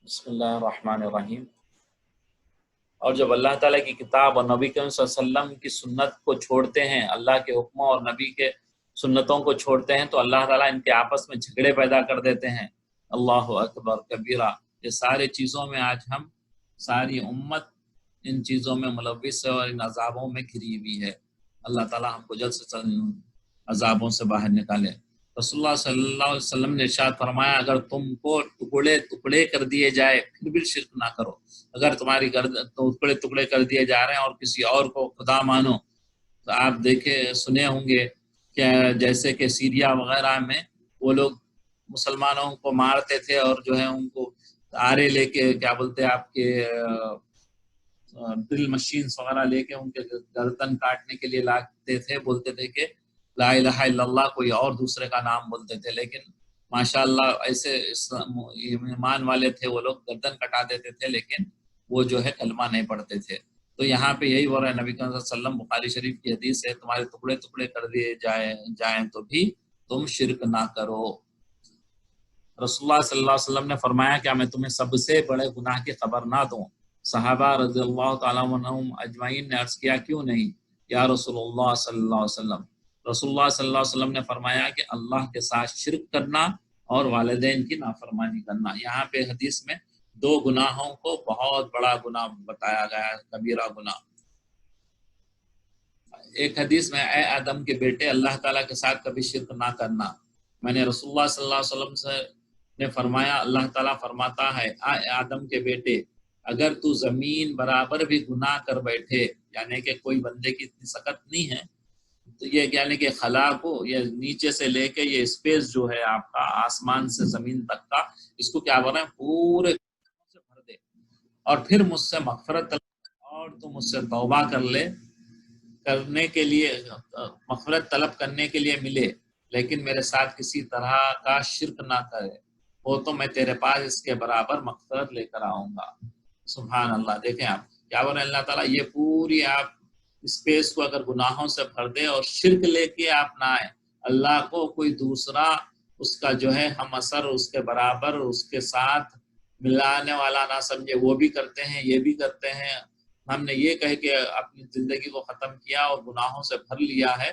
بسم اللہ الرحمن الرحیم۔ اور جب اللہ تعالیٰ کی کتاب اور نبی کریم صلی اللہ علیہ وسلم کی سنت کو چھوڑتے ہیں، اللہ کے حکموں اور نبی کے سنتوں کو چھوڑتے ہیں، تو اللہ تعالیٰ ان کے آپس میں جھگڑے پیدا کر دیتے ہیں۔ اللہ اکبر کبیرہ۔ یہ سارے چیزوں میں آج ہم ساری امت ان چیزوں میں ملوث ہے اور ان عذابوں میں گھری ہوئی ہے۔ اللہ تعالیٰ ہم کو جلد سے جلد ان عذابوں سے باہر نکالے۔ رسول اللہ صلی اللہ علیہ وسلم نے ارشاد فرمایا، اگر تم کو ٹکڑے ٹکڑے کر دیے جائے پھر بھی شرک نہ کرو۔ اگر تمہاری ٹکڑے ٹکڑے کر دیے جا رہے ہیں اور کسی اور کو خدا مانو، تو آپ دیکھے سنے ہوں گے کہ جیسے کہ سیریا وغیرہ میں وہ لوگ مسلمانوں کو مارتے تھے اور جو ہے ان کو آرے لے کے کیا بولتے آپ کے ڈرل مشینز وغیرہ لے کے ان کے گردن کاٹنے کے لیے لاتے تھے، بولتے تھے کہ لا الہ الا اللہ، کوئی اور دوسرے کا نام بولتے تھے، لیکن ماشاءاللہ ایسے ایمان والے تھے وہ لوگ، گردن کٹا دیتے تھے لیکن وہ جو ہے کلمہ نہیں پڑھتے تھے۔ تو یہاں پہ یہی ہو رہا ہے، نبی کریم صلی اللہ علیہ وسلم بخاری شریف کی حدیث ہے، تمہارے ٹکڑے ٹکڑے کر دیے جائیں تو بھی تم شرک نہ کرو۔ رسول اللہ صلی اللہ علیہ وسلم نے فرمایا، کیا میں تمہیں سب سے بڑے گناہ کی خبر نہ دوں؟ صحابہ رضی اللہ تعالیٰ عنہم اجمعین نے عرض کیا، کیوں نہیں یا رسول اللہ صلی اللہ علیہ وسلم؟ رسول اللہ صلی اللہ علیہ وسلم نے فرمایا کہ اللہ کے ساتھ شرک کرنا اور والدین کی نافرمانی کرنا۔ یہاں پہ حدیث میں دو گناہوں کو بہت بڑا گناہ بتایا گیا ہے، کبیرہ گناہ۔ ایک حدیث میں، اے آدم کے بیٹے، اللہ تعالیٰ کے ساتھ کبھی شرک نہ کرنا۔ میں نے رسول اللہ صلی اللہ علیہ وسلم سے نے فرمایا، اللہ تعالیٰ فرماتا ہے، اے آدم کے بیٹے، اگر تو زمین برابر بھی گناہ کر بیٹھے، یعنی کہ کوئی بندے کی اتنی سخت نہیں ہے، تو یہ یعنی کہ خلا کو یہ نیچے سے لے کے یہ اسپیس جو ہے آپ کا آسمان سے زمین تک کا، اس کو کیا بول رہے ہیں، پورے سے بھر دے اور پھر مجھ سے مغفرت طلب اور تو مجھ سے توبہ کرنے کے لیے مغفرت طلب کرنے کے لیے ملے، لیکن میرے ساتھ کسی طرح کا شرک نہ کرے، وہ تو میں تیرے پاس اس کے برابر مغفرت لے کر آؤں گا۔ سبحان اللہ۔ دیکھیں آپ کیا بول رہے ہیں، اللہ تعالیٰ یہ پوری آپ اسپیس کو اگر گناہوں سے بھر دے اور شرک لے کے آپ نہ آئے، اللہ کو کوئی دوسرا اس کا جو ہے ہم اثر اس کے برابر اس کے ساتھ ملانے والا نہ سمجھے، وہ بھی کرتے ہیں یہ بھی کرتے ہیں، ہم نے یہ کہہ کے اپنی زندگی کو ختم کیا اور گناہوں سے بھر لیا ہے،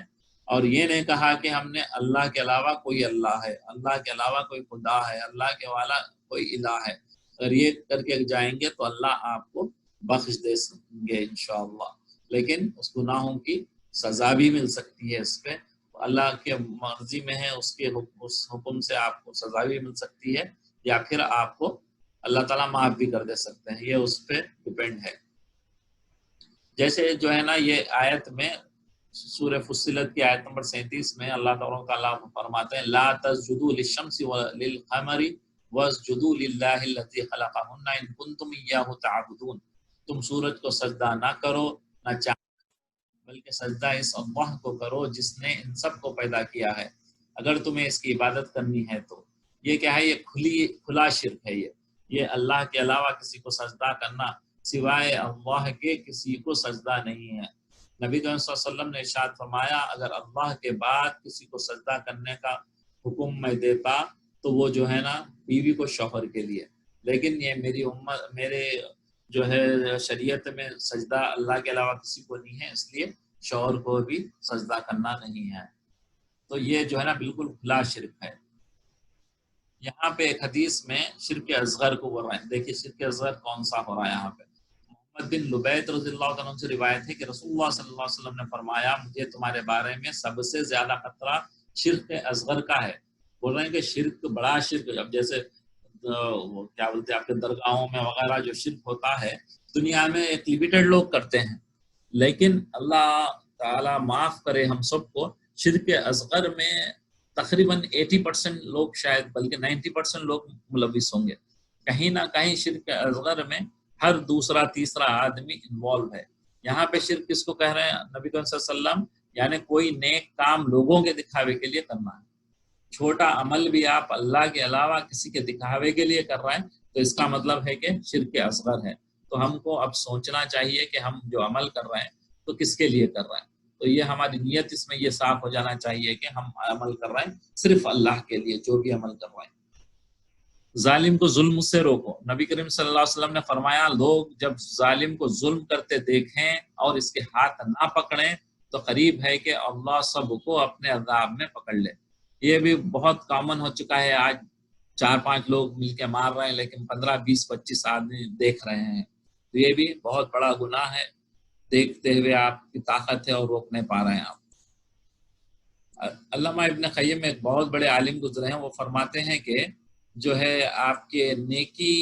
اور یہ نہیں کہا کہ ہم نے اللہ کے علاوہ کوئی اللہ ہے، اللہ کے علاوہ کوئی خدا ہے، اللہ کے والا کوئی الہ ہے۔ اگر یہ کر کے جائیں گے تو اللہ آپ کو بخش دے سکیں گے انشاءاللہ، لیکن اس گناہوں کی سزا بھی مل سکتی ہے، اس پہ اللہ کے مرضی میں ہے، اس حکم سے آپ کو سزا بھی مل سکتی ہے، یا پھر آپ کو اللہ تعالیٰ معاف بھی کر دے سکتے ہیں، یہ اس پہ ڈیپینڈ ہے۔ جیسے جو ہے نا یہ آیت میں سورہ فصلت کی آیت نمبر 37 میں اللہ تعالیٰ فرماتے ہیں، لا تسجدوا للشمس وللقمر واسجدوا للہ الذی خلقہن ان کنتم ایاہ تعبدون۔ تم سورج کو سجدہ نہ کرو نہ چاند، بلکہ سجدہ اس اللہ کو کرو جس نے ان سب کو پیدا کیا ہے، اگر تمہیں اس کی عبادت کرنی ہے تو۔ یہ کیا ہے، یہ کھلا شرک ہے، یہ اللہ کے علاوہ کسی کو سجدہ کرنا، سوائے اللہ کے کسی کو سجدہ نہیں ہے۔ نبی صلی اللہ علیہ وسلم نے ارشاد فرمایا، اگر اللہ کے بعد کسی کو سجدہ کرنے کا حکم میں دیتا تو وہ جو ہے نا بیوی کو شوہر کے لیے، لیکن یہ میرے جو ہے شریعت میں سجدہ اللہ کے علاوہ کسی کو نہیں ہے، اس لیے شوہر کو بھی سجدہ کرنا نہیں ہے۔ تو یہ جو ہے نا بالکل کھلا شرک ہے۔ یہاں پہ ایک حدیث میں شرک اصغر کو بول رہے ہیں، دیکھیے شرک اصغر کون سا ہو رہا ہے یہاں پہ۔ محمد بن لبید رضی اللہ عنہ سے روایت ہے کہ رسول اللہ صلی اللہ علیہ وسلم نے فرمایا، مجھے تمہارے بارے میں سب سے زیادہ خطرہ شرک اصغر کا ہے۔ بول رہے ہیں کہ شرک بڑا شرک، اب جیسے کیا بولتے ہیں آپ کے درگاہوں میں وغیرہ جو شرک ہوتا ہے دنیا میں ایک لمیٹڈ لوگ کرتے ہیں، لیکن اللہ تعالیٰ معاف کرے ہم سب کو، شرک اصغر میں تقریباً 80% لوگ شاید بلکہ 90% لوگ ملوث ہوں گے۔ کہیں نہ کہیں شرک اصغر میں ہر دوسرا تیسرا آدمی انوالو ہے۔ یہاں پہ شرک کس کو کہہ رہے ہیں نبی صلی اللہ علیہ وسلم، یعنی کوئی نیک کام لوگوں کے دکھاوے کے لیے کرنا ہے، چھوٹا عمل بھی آپ اللہ کے علاوہ کسی کے دکھاوے کے لیے کر رہے ہیں تو اس کا مطلب ہے کہ شرک اصغر ہے۔ تو ہم کو اب سوچنا چاہیے کہ ہم جو عمل کر رہے ہیں تو کس کے لیے کر رہے ہیں، تو یہ ہماری نیت اس میں یہ صاف ہو جانا چاہیے کہ ہم عمل کر رہے ہیں صرف اللہ کے لیے، جو بھی عمل کر رہے ہیں۔ ظالم کو ظلم سے روکو. نبی کریم صلی اللہ علیہ وسلم نے فرمایا لوگ جب ظالم کو ظلم کرتے دیکھیں اور اس کے ہاتھ نہ پکڑیں تو قریب ہے کہ اللہ سب کو اپنے عذاب میں پکڑ لے. یہ بھی بہت کامن ہو چکا ہے. آج 4-5 لوگ مل کے مار رہے ہیں لیکن 15-20-25 آدمی دیکھ رہے ہیں. تو یہ بھی بہت بڑا گناہ ہے. دیکھتے ہوئے آپ کی طاقت ہے اور روک نہیں پا رہے ہیں آپ. علامہ ابن قیم ایک بہت بڑے عالم گزرے ہیں. وہ فرماتے ہیں کہ جو ہے آپ کے نیکی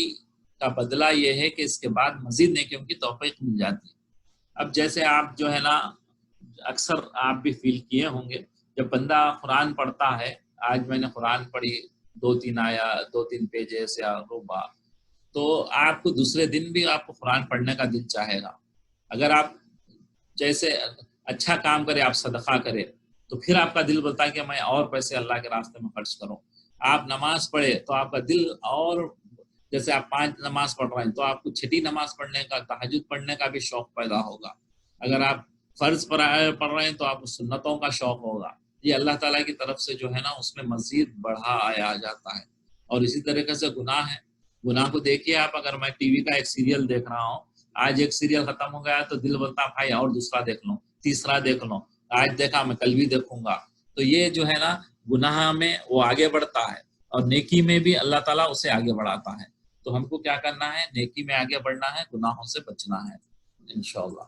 کا بدلہ یہ ہے کہ اس کے بعد مزید نیکیوں کی توفیق مل جاتی ہے. اب جیسے آپ جو ہے نا اکثر آپ بھی فیل کیے ہوں گے جب بندہ قرآن پڑھتا ہے. آج میں نے قرآن پڑھی 2-3 پیجز یا ربع تو آپ کو دوسرے دن بھی آپ کو قرآن پڑھنے کا دل چاہے گا. اگر آپ جیسے اچھا کام کرے آپ صدقہ کرے تو پھر آپ کا دل بولتا ہے کہ میں اور پیسے اللہ کے راستے میں خرچ کروں. آپ نماز پڑھے تو آپ کا دل اور جیسے آپ 5 نماز پڑھ رہے ہیں تو آپ کو 6 نماز پڑھنے کا تہجد پڑھنے کا بھی شوق پیدا ہوگا. اگر آپ فرض پڑھ رہے ہیں تو آپ کو سنتوں کا شوق ہوگا. یہ اللہ تعالیٰ کی طرف سے جو ہے نا اس میں مزید بڑھا آیا جاتا ہے. اور اسی طریقے سے گناہ ہے. گناہ کو دیکھیے آپ. اگر میں ٹی وی کا ایک سیریل دیکھ رہا ہوں, آج ایک سیریل ختم ہو گیا تو دل بولتا بھائی اور دوسرا دیکھ لوں, تیسرا دیکھ لوں, آج دیکھا میں کل بھی دیکھوں گا. تو یہ جو ہے نا گناہ میں وہ آگے بڑھتا ہے اور نیکی میں بھی اللہ تعالیٰ اسے آگے بڑھاتا ہے. تو ہم کو کیا کرنا ہے؟ نیکی میں آگے بڑھنا ہے, گناہوں سے بچنا ہے انشاءاللہ.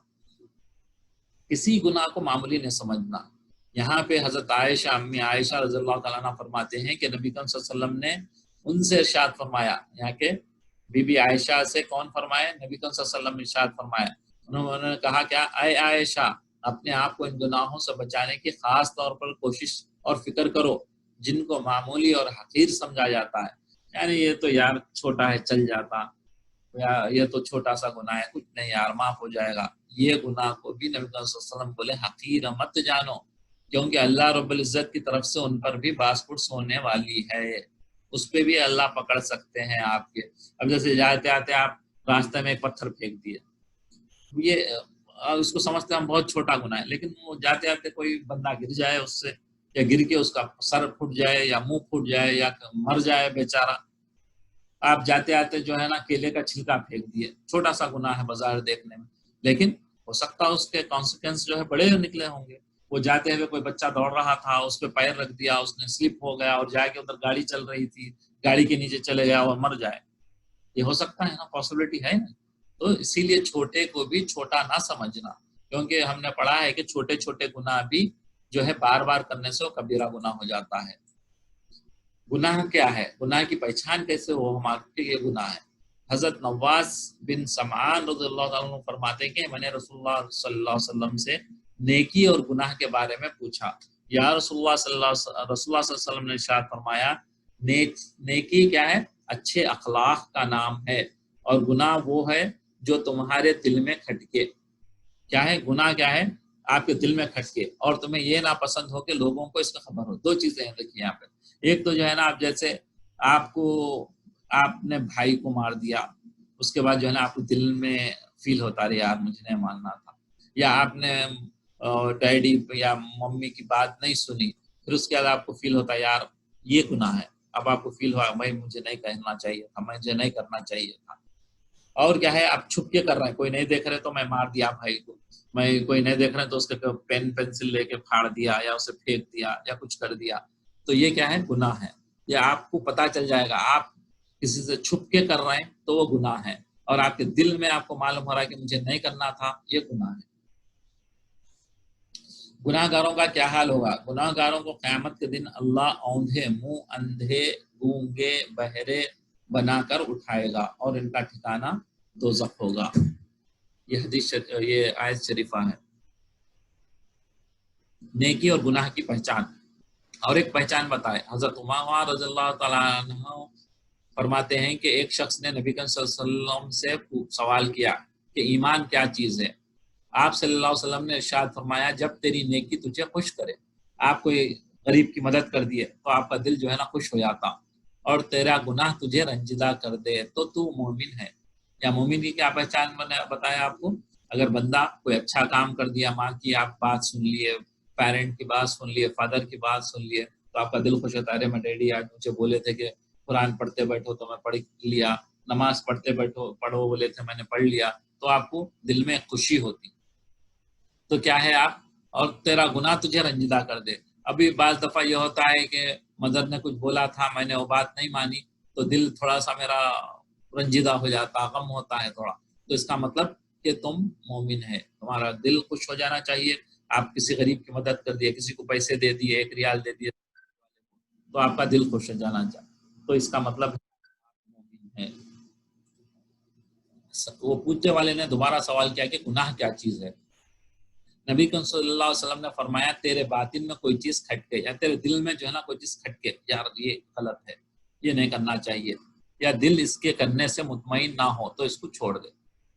کسی گناہ کو معمولی نہیں سمجھنا. یہاں پہ حضرت عائشہ امی عائشہ رضی اللہ تعالیٰ عنہ فرماتے ہیں کہ نبی کریم صلی اللہ علیہ وسلم نے ان سے ارشاد فرمایا. یہاں کے بی بی عائشہ سے کون فرمایا؟ نبی کریم صلی اللہ علیہ وسلم نے ارشاد فرمایا. انہوں نے کہا کیا اے عائشہ اپنے آپ کو ان گناہوں سے بچانے کی خاص طور پر کوشش اور فکر کرو جن کو معمولی اور حقیر سمجھا جاتا ہے. یعنی یہ تو یار چھوٹا ہے چل جاتا, یا یہ تو چھوٹا سا گناہ ہے کچھ نہیں یار معاف ہو جائے گا. یہ گناہ کو بھی نبی صلی اللہ علیہ وسلم بولے حقیر مت جانو, کیونکہ اللہ رب العزت کی طرف سے ان پر بھی باسپورس ہونے والی ہے. اس پہ بھی اللہ پکڑ سکتے ہیں آپ کے. اب جیسے جاتے آتے آپ راستے میں ایک پتھر پھینک دیے, یہ اس کو سمجھتے ہم بہت چھوٹا گناہ ہے, لیکن وہ جاتے آتے کوئی بندہ گر جائے اس سے, یا گر کے اس کا سر پھٹ جائے یا منہ پھٹ جائے یا مر جائے بیچارہ. آپ جاتے آتے جو ہے نا کیلے کا چھلکا پھینک دیے, چھوٹا سا گناہ ہے بظاہر دیکھنے میں, لیکن ہو سکتا ہے اس کے کانسیکوینس جو ہے بڑے نکلے ہوں گے. وہ جاتے ہوئے کوئی بچہ دوڑ رہا تھا, اس پہ پیر رکھ دیا, اس نے سلپ ہو گیا اور جا کے ادھر گاڑی چل رہی تھی, گاڑی کے نیچے چلے گیا اور مر جائے. یہ ہو سکتا ہے نا, پاسبلٹی ہے نا. تو اسی لیے چھوٹے کو بھی چھوٹا نہ سمجھنا, کیونکہ ہم نے پڑھا ہے کہ چھوٹے چھوٹے گناہ بھی جو ہے بار بار کرنے سے وہ کبیرہ گناہ ہو جاتا ہے. گناہ کیا ہے؟ گناہ کی پہچان کیسے ہو ہمارے یہ گناہ ہے. حضرت نواس بن سمعان رضی اللہ عنہ فرماتے ہیں کہ میں نے رسول اللہ صلی اللہ علیہ وسلم سے نیکی اور گناہ کے بارے میں پوچھا. یا رسول اللہ صلی اللہ علیہ وسلم نے ارشاد فرمایا نیکی کیا ہے؟ اچھے اخلاق کا نام ہے, اور گناہ وہ ہے جو تمہارے دل میں کھٹکے. کیا ہے گناہ؟ کیا ہے؟ آپ کے دل میں کھٹکے اور تمہیں یہ ناپسند ہو کہ لوگوں کو اس کا خبر ہو. دو چیزیں ہیں دیکھیے یہاں پہ. ایک تو جو ہے نا آپ جیسے آپ نے بھائی کو مار دیا, اس کے بعد جو ہے نا آپ کو دل میں فیل ہوتا رہا یار مجھے نہیں ماننا تھا, یا آپ نے ڈیڈی یا ممی کی بات نہیں سنی, پھر اس کے بعد آپ کو فیل ہوتا یار یہ گناہ ہے. اب آپ کو فیل ہوا بھائی مجھے نہیں کہنا چاہیے تھا, مجھے نہیں کرنا چاہیے تھا. اور کیا ہے آپ چھپ کے کر رہے ہیں, کوئی نہیں دیکھ رہے تو میں مار دیا بھائی کو, میں کوئی نہیں دیکھ رہے تو اس کا پین پینسل لے کے پھاڑ دیا یا اسے پھینک دیا یا کچھ کر دیا. تو یہ کیا ہے؟ گناہ ہے. یہ آپ کو پتا چل جائے گا, آپ کسی سے چھپ کے کر رہے ہیں تو وہ گناہ ہے, اور آپ کے دل میں آپ کو معلوم ہو رہا ہے کہ مجھے نہیں کرنا تھا, یہ گناہ ہے. گناہ گاروں کا کیا حال ہوگا؟ گناہ گاروں کو قیامت کے دن اللہ اوندھے منہ, اندھے, گونگے, بہرے بنا کر اٹھائے گا اور ان کا ٹھکانہ دوزخ ہوگا. یہ حدیث یہ آیت شریفہ ہے. نیکی اور گناہ کی پہچان. اور ایک پہچان بتائے. حضرت عمر رضی اللہ تعالیٰ عنہ فرماتے ہیں کہ ایک شخص نے نبی کریم صلی اللہ علیہ وسلم سے سوال کیا کہ ایمان کیا چیز ہے؟ آپ صلی اللہ علیہ وسلم نے ارشاد فرمایا جب تیری نیکی تجھے خوش کرے, آپ کوئی غریب کی مدد کر دیے تو آپ کا دل جو ہے نا خوش ہو جاتا, اور تیرا گناہ تجھے رنجیدہ کر دے تو مومن ہے. یا مومن کی کیا پہچان بتایا آپ کو؟ اگر بندہ کوئی اچھا کام کر دیا, ماں کی آپ بات سن لیے, پیرنٹ کی بات سن لیے, فادر کی بات سن لیے, تو آپ کا دل خوش ہوتا ہے, ارے میں ڈیڈی آج مجھے بولے تھے کہ قرآن پڑھتے بیٹھو تو میں پڑھ لیا، نماز پڑھتے بیٹھو پڑھو بولے تھے میں نے پڑھ لیا، تو آپ کو دل میں خوشی ہوتی. تو کیا ہے آپ، اور تیرا گناہ تجھے رنجیدہ کر دے. ابھی بعض دفعہ یہ ہوتا ہے کہ مدر نے کچھ بولا تھا، میں نے وہ بات نہیں مانی، تو دل تھوڑا سا میرا رنجیدہ ہو جاتا، غم ہوتا ہے تھوڑا. تو اس کا مطلب کہ تم مومن ہے، تمہارا دل خوش ہو جانا چاہیے. آپ کسی غریب کی مدد کر دیے، کسی کو پیسے دے دیے، 1 ریال دے دیے، تو آپ کا دل خوش ہو جانا چاہیے. تو اس کا مطلب مومن ہے. وہ پوچھنے والے نے دوبارہ سوال کیا کہ گناہ کیا چیز ہے. نبی کریم صلی اللہ علیہ وسلم نے فرمایا تیرے باطن میں کوئی چیز کھٹکے، یا تیرے دل میں جو ہے نا کوئی چیز کھٹکے، یار یہ غلط ہے، یہ نہیں کرنا چاہیے، یا دل اس کے کرنے سے مطمئن نہ ہو تو اس کو چھوڑ دے.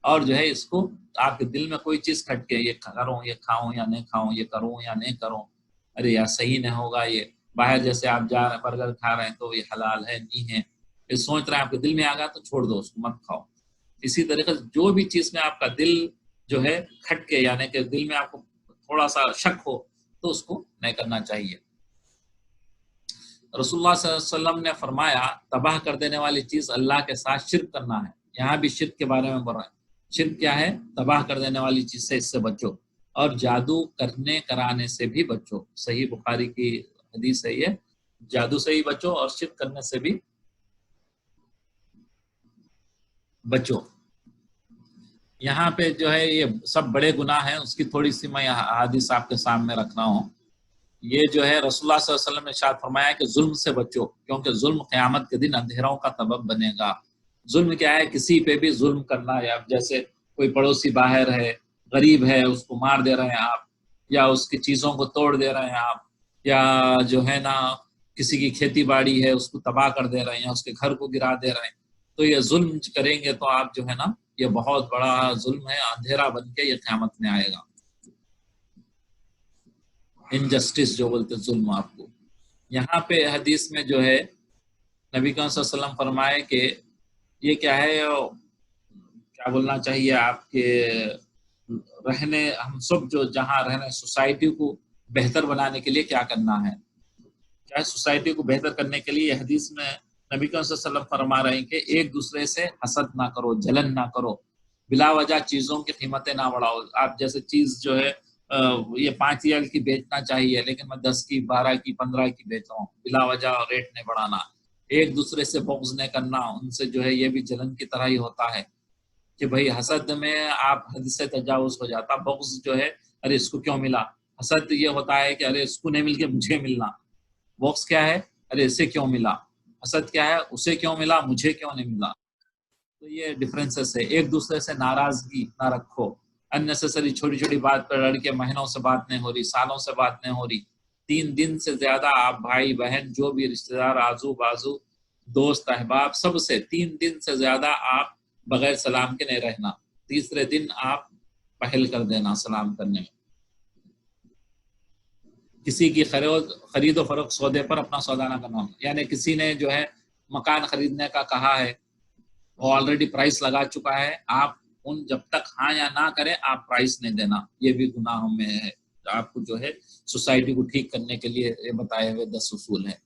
اور جو ہے اس کو آپ کے دل میں کوئی چیز کھٹکے، یہ کروں، یہ کھاؤں یا نہیں کھاؤں، یہ کروں یا نہیں کروں، ارے یار صحیح نہیں ہوگا، یہ باہر جیسے آپ جا رہے ہیں برگر کھا رہے ہیں تو یہ حلال ہے نہیں ہے، یہ سوچ رہے ہیں آپ کے دل میں آ گیا تو چھوڑ دو اس کو، مت کھاؤ. اسی طریقے سے جو بھی چیز میں آپ کا دل جو ہے کھٹکے، یعنی کہ دل میں آپ کو تھوڑا سا شک ہو تو اس کو نہیں کرنا چاہیے. رسول اللہ صلی اللہ علیہ وسلم نے فرمایا تباہ کر دینے والی چیز اللہ کے ساتھ شرک کرنا ہے. یہاں بھی شرک کے بارے میں بول رہا ہے. شرک کیا ہے؟ تباہ کر دینے والی چیز سے، اس سے بچو. اور جادو کرنے کرانے سے بھی بچو. صحیح بخاری کی حدیث ہے یہ، جادو سے ہی بچو اور شرک کرنے سے بھی بچو. یہاں پہ جو ہے یہ سب بڑے گناہ ہیں، اس کی تھوڑی سی میں حدیث آپ کے سامنے رکھ رہا ہوں. یہ جو ہے رسول اللہ صلی اللہ علیہ وسلم نے ارشاد فرمایا کہ ظلم سے بچو، کیونکہ ظلم قیامت کے دن اندھیروں کا سبب بنے گا. ظلم کیا ہے؟ کسی پہ بھی ظلم کرنا، یا جیسے کوئی پڑوسی باہر ہے، غریب ہے، اس کو مار دے رہے ہیں آپ، یا اس کی چیزوں کو توڑ دے رہے ہیں آپ، یا جو ہے نا کسی کی کھیتی باڑی ہے اس کو تباہ کر دے رہے ہیں، اس کے گھر کو گرا دے رہے ہیں. تو یہ ظلم کریں گے تو آپ جو ہے نا، یہ بہت بڑا ظلم ہے، اندھیرا بن کے یہ قیامت میں آئے گا. انجسٹس جو بولتے ظلم آپ کو. یہاں پہ حدیث میں جو ہے نبی کریم صلی اللہ علیہ وسلم فرمائے کہ یہ کیا ہے، کیا بولنا چاہیے آپ کے رہنے، ہم سب جو جہاں رہنے سوسائٹی کو بہتر بنانے کے لیے کیا کرنا ہے. کیا سوسائٹی کو بہتر کرنے کے لیے حدیث میں نبی کریم صلی اللہ علیہ وسلم فرما رہے ہیں کہ ایک دوسرے سے حسد نہ کرو، جلن نہ کرو، بلا وجہ چیزوں کی قیمتیں نہ بڑھاؤ. آپ جیسے چیز جو ہے یہ 5 ریال کی بیچنا چاہیے لیکن میں 10 کی، 12 کی، 15 کی بیچ رہا ہوں، بلا وجہ ریٹ نہیں بڑھانا. ایک دوسرے سے بغض نہیں کرنا، ان سے جو ہے یہ بھی جلن کی طرح ہی ہوتا ہے کہ بھائی حسد میں آپ حد سے تجاوز ہو جاتا. بغض جو ہے ارے اس کو کیوں ملا، حسد یہ ہوتا ہے کہ ارے اس کو نہیں مل کے مجھے ملنا. بغض کیا ہے؟ ارے اسے کیوں ملا. حسد کیا ہے؟ اسے کیوں ملا مجھے کیوں نہیں ملا. تو یہ ڈفرینسز ہے. ایک دوسرے سے ناراضگی نہ رکھو. اننیسیسری چھوٹی چھوٹی بات پر لڑ کے مہینوں سے بات نہیں ہو رہی، سالوں سے بات نہیں ہو رہی، 3 دن سے زیادہ آپ بھائی بہن جو بھی رشتہ دار آزو بازو دوست احباب سب سے 3 دن سے زیادہ آپ بغیر سلام کے نہیں رہنا. تیسرے دن آپ پہل کر دینا سلام کرنے میں. کسی کی خرید و فروخت سودے پر اپنا سودا نہ کرنا. یعنی کسی نے جو ہے مکان خریدنے کا کہا ہے، وہ آلریڈی پرائس لگا چکا ہے، آپ ان جب تک ہاں یا نہ کریں آپ پرائس نہیں دینا. یہ بھی گناہوں میں ہے. آپ کو جو ہے سوسائٹی کو ٹھیک کرنے کے لیے یہ بتائے ہوئے 10 اصول ہیں.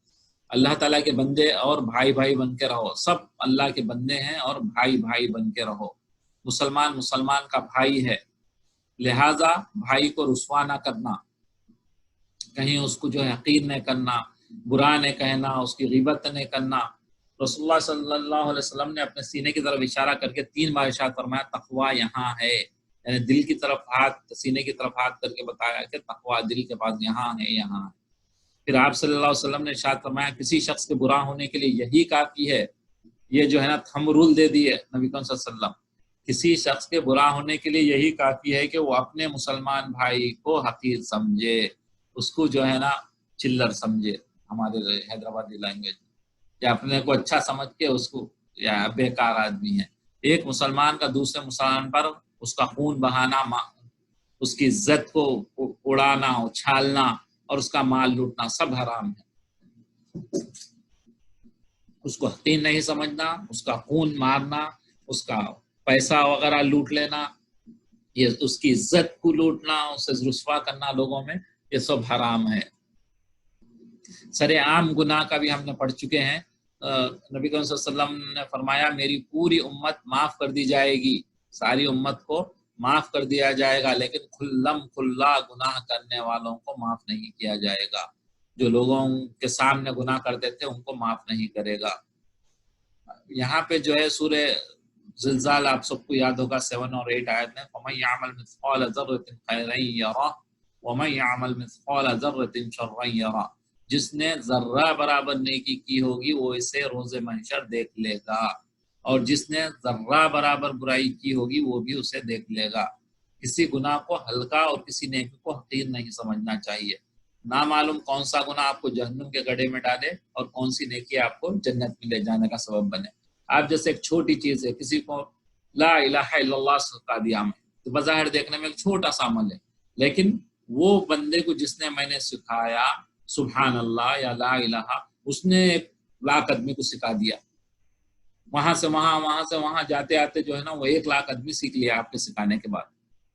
اللہ تعالیٰ کے بندے اور بھائی بھائی بن کے رہو. سب اللہ کے بندے ہیں اور بھائی بھائی بن کے رہو. مسلمان کا بھائی ہے، لہذا بھائی کو رسوا نہ کرنا، کہیں اس کو جو ہے حقیر نہیں کرنا، برا نہیں کہنا، اس کی غیبت نہیں کرنا. رسول اللہ صلی اللہ علیہ وسلم نے اپنے سینے کی طرف اشارہ کر کے 3 بار ارشاد فرمایا تقویٰ یہاں ہے. یعنی دل کی طرف ہاتھ، سینے کی طرف ہاتھ کر کے بتایا کہ تقویٰ دل کے پاس یہاں ہے، یہاں ہے. پھر آپ صلی اللہ علیہ وسلم نے ارشاد فرمایا کسی شخص کے برا ہونے کے لیے یہی کافی ہے. یہ جو ہے نا تھم رول دے دیے نبی کریم صلی اللہ علیہ وسلم. کسی شخص کے برا ہونے کے لیے یہی کافی ہے کہ وہ اپنے مسلمان بھائی کو حقیر سمجھے، اس کو جو ہے نا چلر سمجھے، ہمارے حیدرآبادی لینگویج، یا اپنے کو اچھا سمجھ کے اس کو یا بیکار آدمی ہے. ایک مسلمان کا دوسرے مسلمان پر اس کا خون بہانا، اس کی عزت کو اڑانا، اچھالنا اور اس کا مال لوٹنا سب حرام ہے. اس کو حقیر نہیں سمجھنا، اس کا خون مارنا، اس کا پیسہ وغیرہ لوٹ لینا، یہ اس کی عزت کو لوٹنا، اسے رسوا کرنا لوگوں میں، یہ سب حرام ہے. سر عام گناہ کا بھی ہم نے پڑھ چکے ہیں. نبی کریم صلی اللہ علیہ وسلم نے فرمایا میری پوری امت معاف کر دی جائے گی، ساری امت کو معاف کر دیا جائے گا، لیکن کھلا گناہ کرنے والوں کو معاف نہیں کیا جائے گا، جو لوگوں کے سامنے گناہ کرتے تھے ان کو معاف نہیں کرے گا۔ یہاں پہ جو ہے سورہ زلزال آپ سب کو یاد ہوگا 7 اور 8 آیت میں، وَمَن يَعْمَلْ مِثْقَالَ ذَرَّةٍ خَيْرًا يَرَهُ وَمَن يَعْمَلْ مِثْقَالَ ذَرَّةٍ شَرًّا يَرَهُ، جس نے ذرہ برابر نیکی کی ہوگی وہ اسے روز محشر دیکھ لے گا، اور جس نے ذرہ برابر برائی کی ہوگی وہ بھی اسے دیکھ لے گا۔ کسی گناہ کو ہلکا اور کسی نیکی کو حقیر نہیں سمجھنا چاہیے۔ نامعلوم کون سا گناہ آپ کو جہنم کے گڑھے میں ڈالے اور کون سی نیکی آپ کو جنت میں لے جانے کا سبب بنے۔ آپ جیسے ایک چھوٹی چیز ہے، کسی کو لا الہ الا اللہ سکھا دیا میں، تو بظاہر دیکھنے میں ایک چھوٹا سا عمل ہے، لیکن وہ بندے کو جس نے میں نے سکھایا سبحان اللہ یا لا الہ، اس نے 1,00,000 آدمی کو سکھا دیا، وہاں سے وہاں جاتے آتے جو ہے نا وہ 1,00,000 آدمی سیکھ لیا آپ کے سکھانے کے بعد۔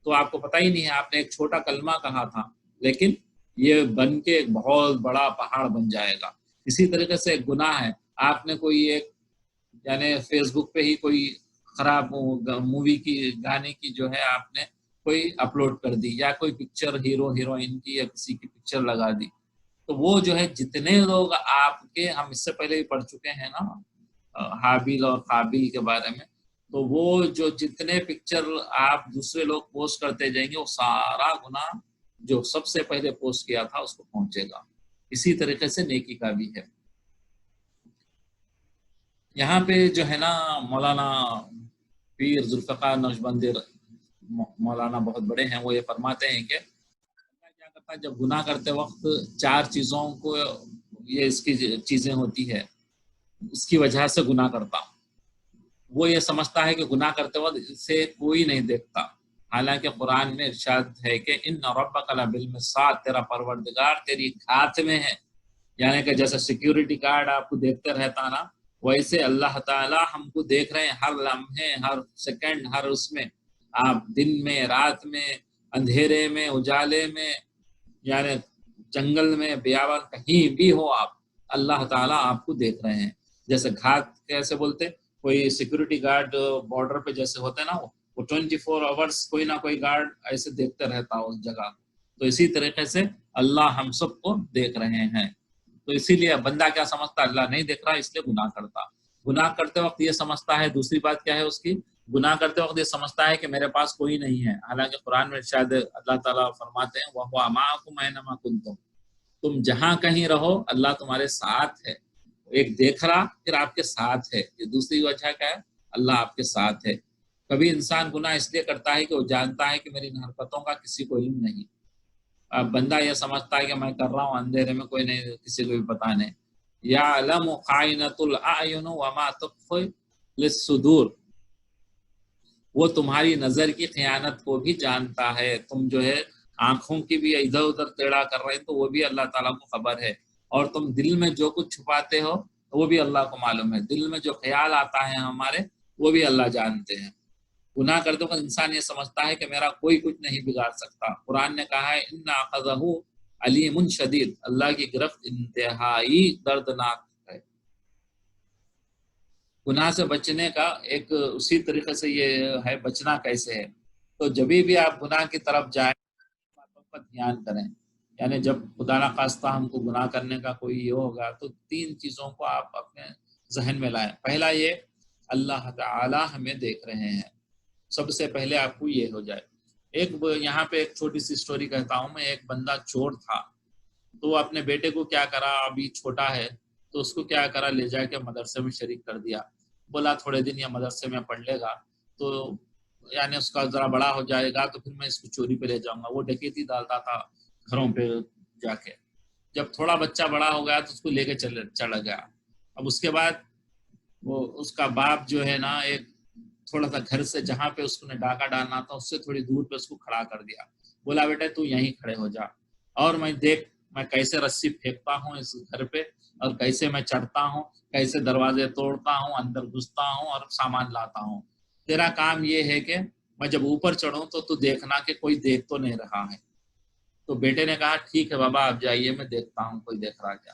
تو آپ کو پتہ ہی نہیں ہے، آپ نے ایک چھوٹا کلمہ کہا تھا لیکن یہ بن کے ایک بہت بڑا پہاڑ بن جائے گا۔ اسی طریقے سے ایک گناہ ہے، آپ نے کوئی ایک یعنی فیس بک پہ ہی کوئی خراب مووی کی گانے کی جو ہے آپ نے کوئی اپلوڈ کر دی، یا کوئی پکچر ہیرو ہیروئن کی یا کسی کی پکچر لگا دی، تو وہ جو ہے جتنے لوگ آپ کے، ہم اس سے پہلے بھی پڑھ چکے ہیں نا حابیل اور قابیل کے بارے میں، تو وہ جو جتنے پکچر آپ دوسرے لوگ پوسٹ کرتے جائیں گے وہ سارا گناہ جو سب سے پہلے پوسٹ کیا تھا اس کو پہنچے گا۔ اسی طریقے سے نیکی کا بھی ہے۔ یہاں پہ جو ہے نا مولانا پیر ذوالفقار نقشبندی مولانا بہت بڑے ہیں، وہ یہ فرماتے ہیں کہ کیا کرتا ہے جب گناہ کرتے وقت 4 چیزوں کو، یہ اس کی چیزیں ہوتی ہے، اس کی وجہ سے گناہ کرتا ہوں۔ وہ یہ سمجھتا ہے کہ گناہ کرتے وقت اسے کوئی نہیں دیکھتا، حالانکہ قرآن میں ارشاد ہے کہ ان ربک لبالمرصاد، تیرا پروردگار تیری ہاتھ میں ہے، یعنی کہ جیسے سیکیورٹی گارڈ آپ کو دیکھتے رہتا نا، ویسے اللہ تعالی ہم کو دیکھ رہے ہیں ہر لمحے، ہر سیکنڈ، ہر اس میں، آپ دن میں، رات میں، اندھیرے میں، اجالے میں، یعنی جنگل میں، بیابان، کہیں بھی ہو آپ، اللہ تعالیٰ آپ کو دیکھ رہے ہیں۔ جیسے گھات کیسے بولتے، کوئی سیکورٹی گارڈ بارڈر پہ جیسے ہوتے ہیں نا، وہ 24 آورس کوئی نہ کوئی گارڈ ایسے دیکھتے رہتا اس جگہ، تو اسی طریقے سے اللہ ہم سب کو دیکھ رہے ہیں۔ تو اسی لیے بندہ کیا سمجھتا، اللہ نہیں دیکھ رہا اس لیے گناہ کرتا، گناہ کرتے وقت یہ سمجھتا ہے، دوسری بات کیا ہے اس کی، گناہ کرتے وقت یہ سمجھتا ہے کہ میرے پاس کوئی نہیں ہے، حالانکہ قرآن میں شاید اللہ تعالیٰ فرماتے ہیں وَهُوَ مَعَكُمْ أَيْنَمَا كُنتُمْ، تم جہاں کہیں رہو اللہ تمہارے ساتھ ہے، ایک دیکھ رہا پھر آپ کے ساتھ ہے، یہ دوسری وجہ کیا ہے، اللہ آپ کے ساتھ ہے۔ کبھی انسان گناہ اس لیے کرتا ہے کہ وہ جانتا ہے کہ میری ان حرکتوں کا کسی کو علم نہیں، اب بندہ یہ سمجھتا ہے کہ میں کر رہا ہوں اندھیرے میں، کوئی نہیں، کسی کو بھی پتہ نہیں۔ یعلم خائنۃ الاعین وما تخفی الصدور، وہ تمہاری نظر کی خیانت کو بھی جانتا ہے، تم جو ہے آنکھوں کی بھی ادھر ادھر ٹیڑھا کر رہے ہیں تو وہ بھی اللہ تعالیٰ کو خبر ہے، اور تم دل میں جو کچھ چھپاتے ہو وہ بھی اللہ کو معلوم ہے، دل میں جو خیال آتا ہے ہمارے وہ بھی اللہ جانتے ہیں۔ گناہ کرتے وقت انسان یہ سمجھتا ہے کہ میرا کوئی کچھ نہیں بگاڑ سکتا، قرآن نے کہا ہے ان اخذہ علیم شدید، اللہ کی گرفت انتہائی دردناک ہے۔ گناہ سے بچنے کا ایک اسی طریقے سے یہ ہے، بچنا کیسے ہے، تو جبھی بھی آپ گناہ کی طرف جائیں باتوں پر دھیان کریں، یعنی جب خدا نہ خواستہ ہم کو گناہ کرنے کا کوئی یہ ہوگا تو 3 چیزوں کو آپ اپنے ذہن میں لائیں۔ پہلا یہ اللہ تعالی ہمیں دیکھ رہے ہیں، سب سے پہلے آپ کو یہ ہو جائے۔ ایک یہاں پہ ایک چھوٹی سی سٹوری کہتا ہوں میں، ایک بندہ چور تھا، تو وہ اپنے بیٹے کو کیا کرا، ابھی چھوٹا ہے تو اس کو کیا کرا، لے جا کے مدرسے میں شریک کر دیا، بولا تھوڑے دن یہ مدرسے میں پڑھ لے گا تو یعنی اس کا ذرا بڑا ہو جائے گا تو پھر میں اس کو چوری پہ لے جاؤں گا۔ وہ ڈکیتی ڈالتا تھا گھروں پہ جا کے، جب تھوڑا بچہ بڑا ہو گیا تو اس کو لے کے چلا گیا۔ اب اس کے بعد وہ اس کا باپ جو ہے نا، ایک تھوڑا سا گھر سے جہاں پہ اس کو نے ڈاکہ ڈالنا تھا اس سے تھوڑی دور پہ اس کو کھڑا کر دیا، بولا بیٹا تو یہیں کھڑے ہو جا اور میں دیکھ میں کیسے رسی پھینکتا ہوں اس گھر پہ، اور کیسے میں چڑھتا ہوں، کیسے دروازے توڑتا ہوں، اندر گھستا ہوں اور سامان لاتا ہوں، تیرا کام یہ ہے کہ میں جب اوپر چڑھوں تو دیکھنا کہ کوئی دیکھ تو نہیں رہا ہے۔ تو بیٹے نے کہا ٹھیک ہے بابا آپ جائیے، میں دیکھتا ہوں کوئی دیکھ رہا کیا۔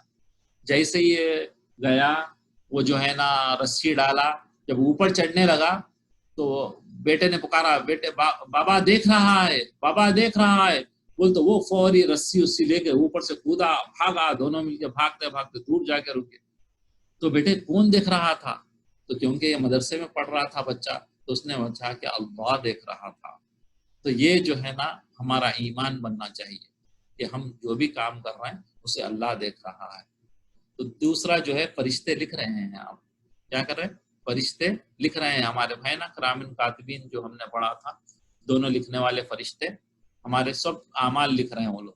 جیسے یہ گیا وہ جو ہے نا رسی ڈالا، جب اوپر چڑھنے لگا تو بیٹے نے پکارا، بیٹے بابا دیکھ رہا ہے، بابا دیکھ رہا ہے، بول تو وہ فوری رسی اسی لے کے اوپر سے کودا، بھاگا، دونوں مل کے بھاگتے بھاگتے دور جا کے رکے. تو بیٹے کون دیکھ رہا تھا؟ تو کیونکہ یہ مدرسے میں پڑھ رہا تھا بچہ، تو اس نے پوچھا کہ اللہ دیکھ رہا تھا. تو یہ جو ہے نا ہمارا ایمان بننا چاہیے کہ ہم جو بھی کام کر رہے ہیں اسے اللہ دیکھ رہا ہے. تو دوسرا جو ہے فرشتے لکھ رہے ہیں. آپ کیا کر رہے ہیں؟ فرشتے لکھ رہے ہیں. ہمارے بھائی نا کرامن کاتبین جو ہم نے پڑھا تھا، دونوں لکھنے والے فرشتے ہمارے سب اعمال لکھ رہے ہیں وہ لوگ.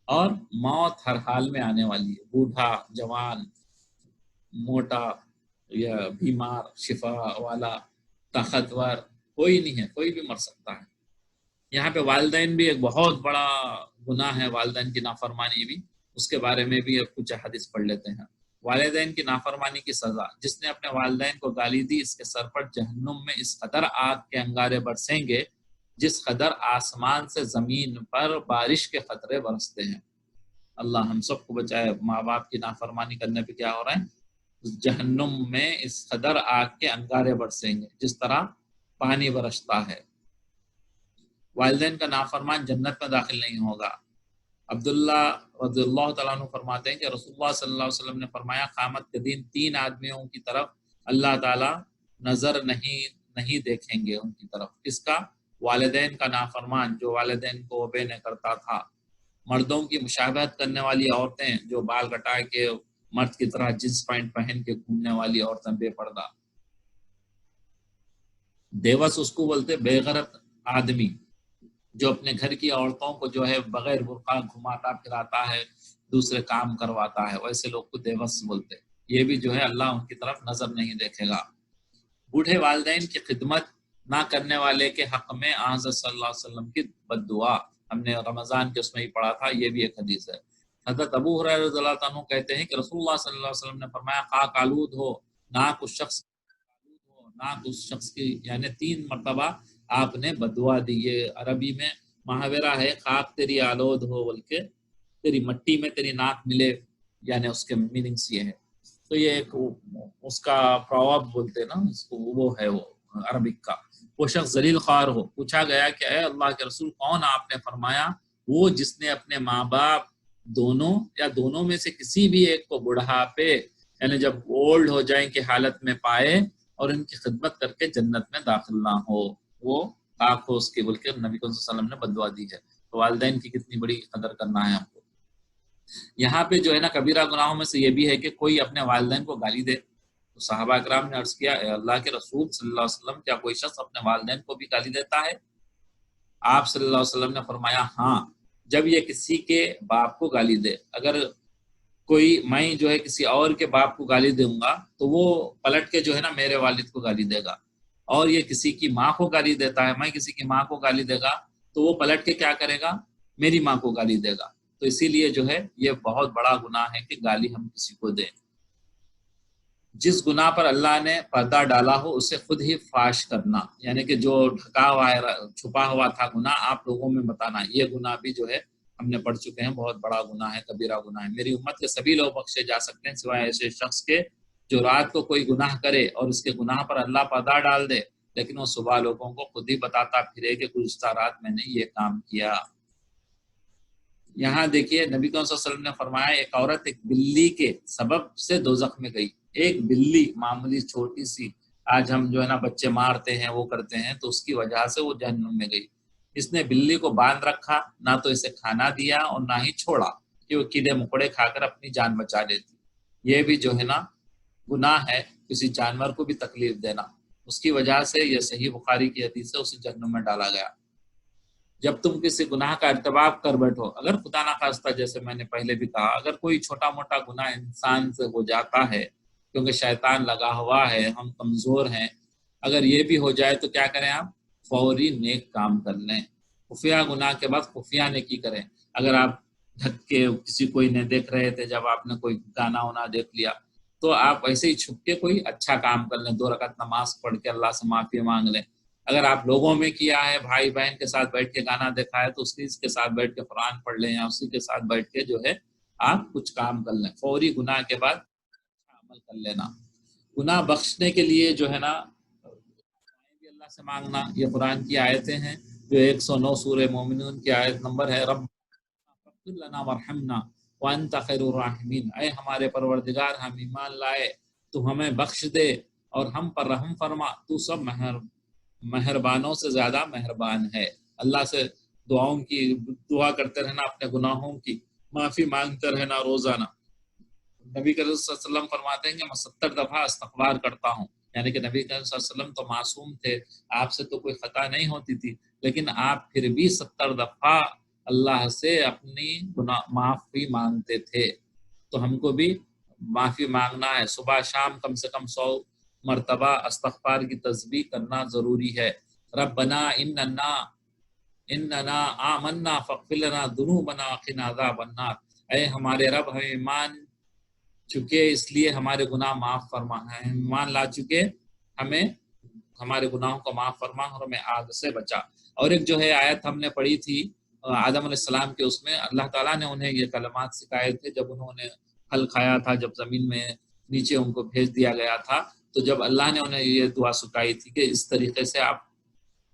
اور موت ہر حال میں آنے والی ہے، بوڑھا، جوان، موٹا یا بیمار، شفا والا، طاقتور، کوئی نہیں ہے، کوئی بھی مر سکتا ہے. یہاں پہ والدین بھی ایک بہت بڑا گناہ ہے، والدین کی نافرمانی بھی، اس کے بارے میں بھی کچھ حدیث پڑھ لیتے ہیں. والدین کی نافرمانی کی سزا، جس نے اپنے والدین کو گالی دی اس کے سر پر جہنم میں اس قدر آگ کے انگارے برسیں گے جس قدر آسمان سے زمین پر بارش کے قطرے برستے ہیں. اللہ ہم سب کو بچائے. ماں باپ کی نافرمانی کرنے پہ کیا ہو رہا ہے؟ جہنم میں اس قدر آگ کے انگارے برسیں گے جس طرح پانی برستا ہے. والدین کا نافرمان جنت میں داخل نہیں ہوگا. عبداللہ رضی اللہ تعالیٰ عنہ فرماتے ہیں کہ رسول اللہ صلی اللہ علیہ وسلم نے فرمایا قیامت کے دن 3 آدمیوں کی طرف اللہ تعالیٰ نظر نہیں دیکھیں گے ان کی طرف. اس کا والدین کا نافرمان جو والدین کو obey نہیں کرتا تھا، مردوں کی مشابہت کرنے والی عورتیں جو بال کٹا کے مرد کی طرح جینس پینٹ پہن کے گھومنے والی عورتیں بے پردہ. دیوس اس کو بولتے بے غیرت آدمی جو اپنے گھر کی عورتوں کو جو ہے بغیر برقع گھماتا پھراتا ہے، دوسرے کام کرواتا ہے، ویسے لوگ کو دیوس بولتے. یہ بھی جو ہے اللہ ان کی طرف نظر نہیں دیکھے گا. بوڑھے والدین کی خدمت نہ کرنے والے کے حق میں حضرت صلی اللہ علیہ وسلم کی بد دعا، ہم نے رمضان کے اس میں ہی پڑھا تھا، یہ بھی ایک حدیث ہے. حضرت ابو ہریرہ رضی اللہ عنہ کہتے ہیں کہ رسول اللہ صلی اللہ علیہ وسلم نے فرمایا خاک آلود ہو ناک اس شخص ناک اس شخص کی، یعنی 3 مرتبہ آپ نے بدعا دی. یہ عربی میں محاورہ ہے، خاک تیری آلود ہو بلکہ تیری مٹی میں تیری ناک ملے، یعنی اس کے میننگس یہ ہے. تو یہ ایک اس کا پرواب بولتے نا اس کو، وہ ہے وہ عربک کا. وہ شخص ذلیل خوار ہو. پوچھا گیا کہ اے اللہ کے رسول کون؟ آپ نے فرمایا وہ جس نے اپنے ماں باپ دونوں یا دونوں میں سے کسی بھی ایک کو بڑھاپے یعنی جب اولڈ ہو جائیں کی حالت میں پائے اور ان کی خدمت کر کے جنت میں داخل نہ ہو، وہ خاک ہو اس کی، بلکہ نبی صلی اللہ علیہ وسلم نے بددعا دی ہے. تو والدین کی کتنی بڑی قدر کرنا ہے ہم کو. یہاں پہ جو ہے نا کبیرہ گناہوں میں سے یہ بھی ہے کہ کوئی اپنے والدین کو گالی دے. تو صحابہ کرام نے عرض کیا اے اللہ کے رسول صلی اللہ علیہ وسلم کیا کوئی شخص اپنے والدین کو بھی گالی دیتا ہے؟ آپ صلی اللہ علیہ وسلم نے فرمایا ہاں، جب یہ کسی کے باپ کو گالی دے. اگر کوئی میں جو ہے کسی اور کے باپ کو گالی دوں گا تو وہ پلٹ کے جو ہے نا میرے والد کو گالی دے گا. اور یہ کسی کی ماں کو گالی دیتا ہے، میں کسی کی ماں کو گالی دے گا تو وہ پلٹ کے کیا کرے گا؟ میری ماں کو گالی دے گا. تو اسی لیے جو ہے یہ بہت بڑا گناہ ہے کہ گالی ہم کسی کو دیں. جس گناہ پر اللہ نے پردہ ڈالا ہو اسے خود ہی فاش کرنا، یعنی کہ جو ڈھکا ہوا ہے، چھپا ہوا تھا گناہ آپ لوگوں میں بتانا، یہ گناہ بھی جو ہے ہم نے پڑھ چکے ہیں، بہت بڑا گناہ ہے، کبیرہ گناہ ہے. میری امت کے سبھی لوگ بخشے جا سکتے ہیں سوائے ایسے شخص کے جو رات کو کوئی گناہ کرے اور اس کے گناہ پر اللہ پردہ ڈال دے، لیکن وہ صبح لوگوں کو خود ہی بتاتا پھرے کہ گزشتہ رات میں نے یہ کام کیا. یہاں دیکھیے نبی صلی اللہ علیہ وسلم نے فرمایا ایک عورت ایک بلی کے سبب سے دوزخ میں گئی. ایک بلی معمولی چھوٹی سی، آج ہم جو ہے نا بچے مارتے ہیں وہ کرتے ہیں، تو اس کی وجہ سے وہ جہنم میں گئی. اس نے بلی کو باندھ رکھا، نہ تو اسے کھانا دیا اور نہ ہی چھوڑا کہ وہ کیڑے مکوڑے کھا کر اپنی جان بچا لیتی. یہ بھی جو ہے نا گناہ ہے، کسی جانور کو بھی تکلیف دینا. اس کی وجہ سے یہ صحیح بخاری کی حدیث ہے، اسے جہنم میں ڈالا گیا. جب تم کسی گناہ کا ارتکاب کر بیٹھو، اگر خدا نخواستہ جیسے میں نے پہلے بھی کہا، اگر کوئی چھوٹا موٹا گناہ انسان سے ہو جاتا ہے کیونکہ شیطان لگا ہوا ہے، ہم کمزور ہیں، اگر یہ بھی ہو جائے تو کیا کریں؟ آپ فوری نیک کام کر لیں. خفیہ گناہ کے بعد خفیہ نیکی کریں. اگر آپ ڈھک کے کسی کوئی نے دیکھ رہے تھے، جب آپ نے کوئی گانا وانا دیکھ لیا تو آپ ایسے ہی چھپ کے کوئی اچھا کام کر لیں، 2 رکعت نماز پڑھ کے اللہ سے معافی مانگ لیں. اگر آپ لوگوں میں کیا ہے، بھائی بہن کے ساتھ بیٹھ کے گانا دیکھا ہے، تو اس کے ساتھ بیٹھ کے قرآن پڑھ لیں، یا اسی کے ساتھ بیٹھ کے جو ہے آپ کچھ کام کر لیں. فوری گناہ کے بعد عمل کر لینا. گناہ بخشنے کے لیے جو ہے نا بھی اللہ سے مانگنا. یہ قرآن کی آیتیں ہیں جو 109 سورہ مومنون کی آیت نمبر ہے. رب اغفر لنا وارحمنا وانت خیر الراحمین. اے ہمارے پروردگار ہم ایمان لائے تو ہمیں بخش دے اور ہم پر رحم فرما، تو سب مہربانوں سے زیادہ مہربان ہے. اللہ سے دعا کرتے رہنا، اپنے گناہوں کی معافی مانگتے رہنا روزانہ. نبی کریم صلی اللہ علیہ وسلم فرماتے ہیں کہ میں 70 دفعہ استغفار کرتا ہوں. یعنی کہ نبی کریم صلی اللہ علیہ وسلم تو معصوم تھے، آپ سے تو کوئی خطا نہیں ہوتی تھی، لیکن آپ پھر بھی 70 دفعہ اللہ سے اپنی معافی مانگتے تھے. تو ہم کو بھی معافی مانگنا ہے. صبح شام کم سے کم 100 مرتبہ استغفار کی تسبیح کرنا ضروری ہے. ربنا اننا آمنا فاغفر لنا ذنوبنا وقنا عذاب النار. اے ہمارے رب، ہم ایمان چکے اس لیے ہمارے گناہ معاف فرما، ایمان لا چکے ہمیں ہمارے گناہوں کو معاف فرما اور ہمیں آگ سے بچا. اور ایک جو ہے آیت ہم نے پڑھی تھی آدم علیہ السلام کے، اس میں اللہ تعالیٰ نے انہیں یہ کلمات سکھائے تھے جب انہوں نے پھل کھایا تھا، جب زمین میں نیچے ان کو بھیج دیا گیا تھا. تو جب اللہ نے انہیں یہ دعا سکھائی تھی کہ اس طریقے سے آپ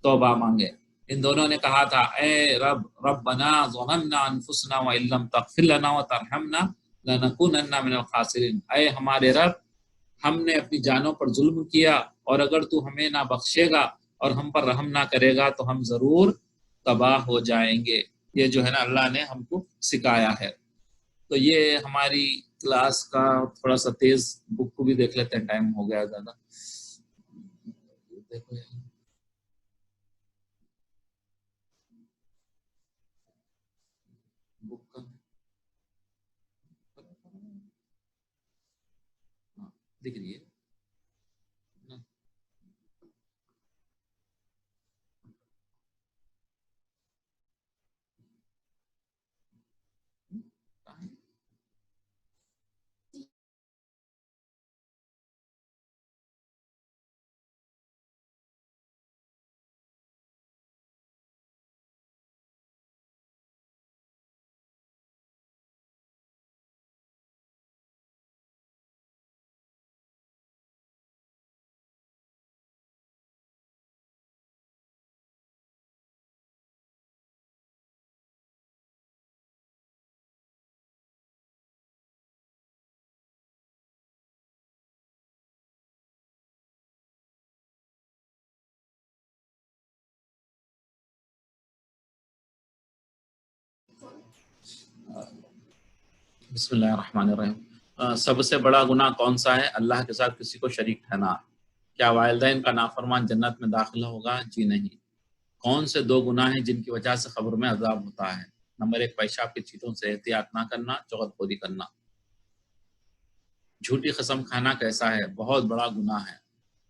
توبہ مانگے. ان دونوں نے کہا تھا اے ربنا ظلمنا انفسنا وان لم تغفر لنا وترحمنا لنکونن من الخاسرین. اے ہمارے رب، ہم نے اپنی جانوں پر ظلم کیا اور اگر تو ہمیں نہ بخشے گا اور ہم پر رحم نہ کرے گا تو ہم ضرور تباہ ہو جائیں گے. یہ جو ہے نا اللہ نے ہم کو سکھایا ہے. تو یہ ہماری کلاس کا تھوڑا سا تیز، بک کو بھی دیکھ لیتے ہیں، ٹائم ہو گیا زیادہ. دیکھو بک کا دکھ رہی ہے. بسم اللہ الرحمن الرحیم. سب سے بڑا گناہ کون سا ہے؟ اللہ کے ساتھ کسی کو شریک ٹھہرانا. کیا والدین کا نافرمان جنت میں داخل ہوگا؟ جی نہیں. کون سے 2 گناہ ہیں جن کی وجہ سے قبر میں عذاب ہوتا ہے؟ نمبر 1 پیشاب کی چیزوں سے احتیاط نہ کرنا، چغل خوری کرنا. جھوٹی قسم کھانا کیسا ہے؟ بہت بڑا گناہ ہے.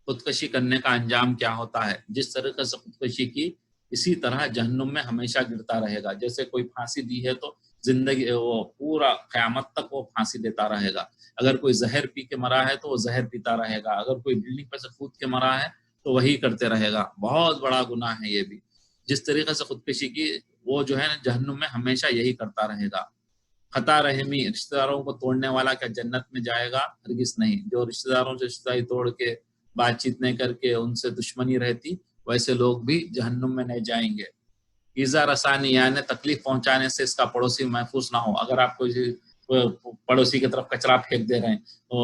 خودکشی کرنے کا انجام کیا ہوتا ہے؟ جس طریقے سے خودکشی کی اسی طرح جہنم میں ہمیشہ گرتا رہے گا. جیسے کوئی پھانسی دی ہے تو زندگی وہ پورا قیامت تک وہ پھانسی دیتا رہے گا. اگر کوئی زہر پی کے مرا ہے تو وہ زہر پیتا رہے گا. اگر کوئی بلڈنگ پہ سے کود کے مرا ہے تو وہی کرتے رہے گا. بہت بڑا گناہ ہے یہ بھی. جس طریقے سے خودکشی کی وہ جو ہے جہنم میں ہمیشہ یہی کرتا رہے گا. خطا رحمی، رشتہ داروں کو توڑنے والا کیا جنت میں جائے گا؟ ہرگز نہیں. جو رشتہ داروں سے رشتہ داری توڑ کے بات چیت نہیں کر کے ان سے دشمنی رہتی، ویسے لوگ بھی جہنم میں نہیں جائیں گے. ایذا رسانی یعنی تکلیف پہنچانے سے اس کا پڑوسی محفوظ نہ ہو. اگر آپ کوئی پڑوسی کی طرف کچرا پھینک دے رہے ہیں،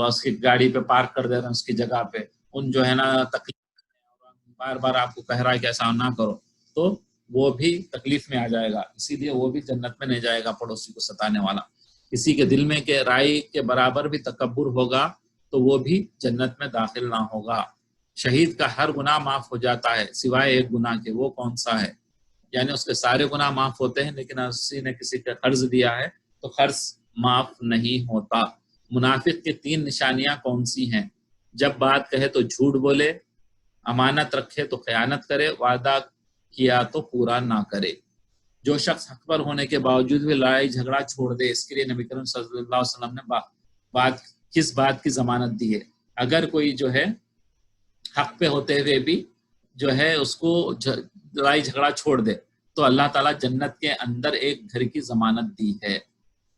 اس کی گاڑی پہ پارک کر دے رہے ہیں اس کی جگہ پہ، ان جو ہے نا تکلیف بار بار آپ کو کہہ رہا ہے کہ ایسا نہ کرو، تو وہ بھی تکلیف میں آ جائے گا. اسی لیے وہ بھی جنت میں نہیں جائے گا پڑوسی کو ستانے والا. کسی کے دل میں کہ رائے کے برابر بھی تکبر ہوگا تو وہ بھی جنت میں داخل نہ ہوگا. شہید کا ہر گناہ معاف ہو جاتا ہے سوائے ایک گناہ کے. وہ کون سا ہے؟ یعنی اس کے سارے گناہ معاف ہوتے ہیں لیکن اسی نے کسی کا قرض دیا ہے تو قرض معاف نہیں ہوتا. منافق کی 3 نشانیاں کون سی ہیں؟ جب بات کہے تو جھوٹ بولے، امانت رکھے تو خیانت کرے، وعدہ کیا تو پورا نہ کرے. جو شخص حق پر ہونے کے باوجود بھی لڑائی جھگڑا چھوڑ دے، اس کے لیے نبی کریم صلی اللہ علیہ وسلم نے کس بات کی ضمانت دی ہے؟ اگر کوئی جو ہے حق پہ ہوتے ہوئے بھی جو ہے اس کو لڑائی جھگڑا چھوڑ دے تو اللہ تعالیٰ جنت کے اندر ایک گھر کی ضمانت دی ہے.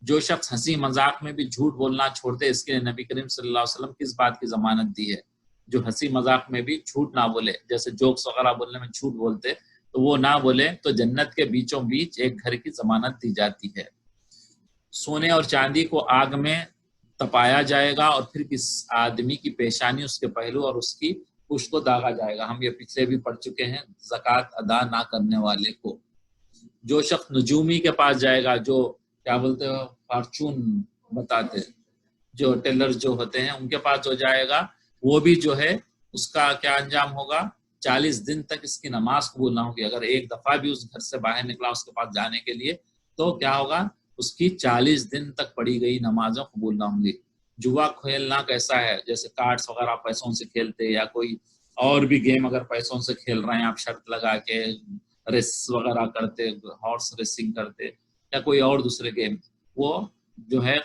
جو شخص ہنسی مذاق میں بھی جھوٹ بولنا چھوڑ دے، اس کے لیے نبی کریم صلی اللہ علیہ وسلم کس بات کی ضمانت دی ہے؟ جو ہنسی مذاق میں بھی جھوٹ نہ بولے، جیسے جوکس وغیرہ بولنے میں جھوٹ بولتے تو وہ نہ بولے، تو جنت کے بیچوں بیچ ایک گھر کی ضمانت دی جاتی ہے۔ سونے اور چاندی کو آگ میں تپایا جائے گا اور پھر کس آدمی کی پیشانی، اس کے پہلو اور اس کی پشت کو داغا جائے گا۔ ہم یہ پچھلے بھی پڑھ چکے ہیں، زکوٰۃ ادا نہ کرنے والے کو۔ جو شخص نجومی کے پاس جائے گا، جو کیا بولتے ہو فارچون بتاتے، جو ٹیلر جو ہوتے ہیں ان کے پاس جو جائے گا، وہ بھی جو ہے اس کا کیا انجام ہوگا؟ 40 دن تک اس کی نماز قبول نہ ہوگی۔ اگر ایک دفعہ بھی اس گھر سے باہر نکلا اس کے پاس جانے کے لیے تو کیا ہوگا؟ اس کی 40 دن تک پڑھی گئی نمازیں قبول نہ ہوں گی۔ جوا کھیلنا کیسا ہے؟ جیسے کارڈس وغیرہ پیسوں سے کھیلتے، یا کوئی اور بھی گیم اگر پیسوں سے کھیل رہے ہیں آپ، شرط لگا کے ریس وغیرہ کرتے، ہارس ریسنگ کرتے، یا کوئی اور دوسرے گیم، وہ جو ہے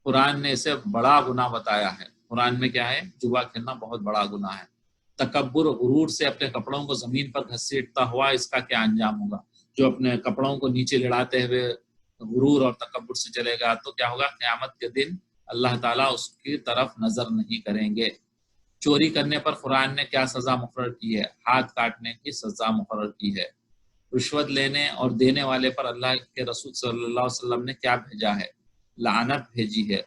قرآن نے اسے بڑا گناہ بتایا ہے۔ قرآن میں کیا ہے؟ جوا کھیلنا بہت بڑا گناہ ہے۔ تکبر و غرور سے اپنے کپڑوں کو زمین پر گھسیٹتا ہوا، اس کا کیا انجام ہوگا؟ جو اپنے کپڑوں کو نیچے لڑاتے ہوئے غرور اور تکبر سے چلے گا تو کیا ہوگا؟ قیامت کے دن اللہ تعالیٰ اس کی طرف نظر نہیں کریں گے۔ چوری کرنے پر قرآن نے کیا سزا مقرر کی ہے؟ ہاتھ کاٹنے کی سزا مقرر کی ہے۔ رشوت لینے اور دینے والے پر اللہ کے رسول صلی اللہ علیہ وسلم نے کیا بھیجا ہے؟ لعنت بھیجی ہے۔